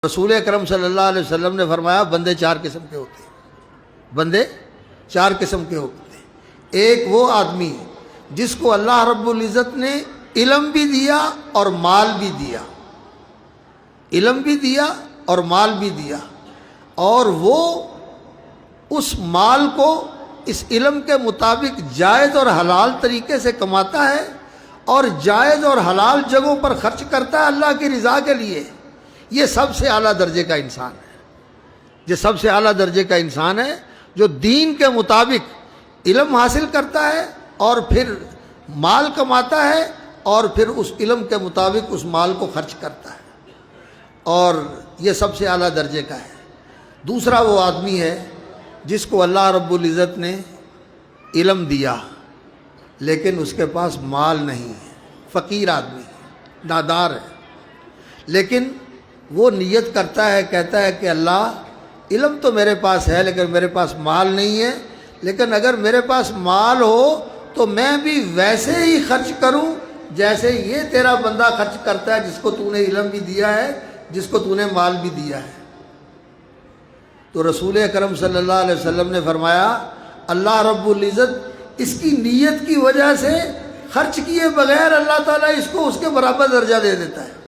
رسول اکرم صلی اللہ علیہ وسلم نے فرمایا بندے چار قسم کے ہوتے ہیں، بندے چار قسم کے ہوتے ہیں۔ ایک وہ آدمی جس کو اللہ رب العزت نے علم بھی دیا اور مال بھی دیا، علم بھی دیا اور مال بھی دیا، اور وہ اس مال کو اس علم کے مطابق جائز اور حلال طریقے سے کماتا ہے اور جائز اور حلال جگہوں پر خرچ کرتا ہے اللہ کی رضا کے لیے۔ یہ سب سے اعلیٰ درجے کا انسان ہے، یہ سب سے اعلیٰ درجے کا انسان ہے جو دین کے مطابق علم حاصل کرتا ہے اور پھر مال کماتا ہے اور پھر اس علم کے مطابق اس مال کو خرچ کرتا ہے، اور یہ سب سے اعلیٰ درجے کا ہے۔ دوسرا وہ آدمی ہے جس کو اللہ رب العزت نے علم دیا لیکن اس کے پاس مال نہیں ہے، فقیر آدمی ہے، نادار ہے، لیکن وہ نیت کرتا ہے، کہتا ہے کہ اللہ علم تو میرے پاس ہے لیکن میرے پاس مال نہیں ہے، لیکن اگر میرے پاس مال ہو تو میں بھی ویسے ہی خرچ کروں جیسے یہ تیرا بندہ خرچ کرتا ہے جس کو تو نے علم بھی دیا ہے، جس کو تو نے مال بھی دیا ہے۔ تو رسول اکرم صلی اللہ علیہ وسلم نے فرمایا اللہ رب العزت اس کی نیت کی وجہ سے خرچ کیے بغیر اللہ تعالیٰ اس کو اس کے برابر درجہ دے دیتا ہے۔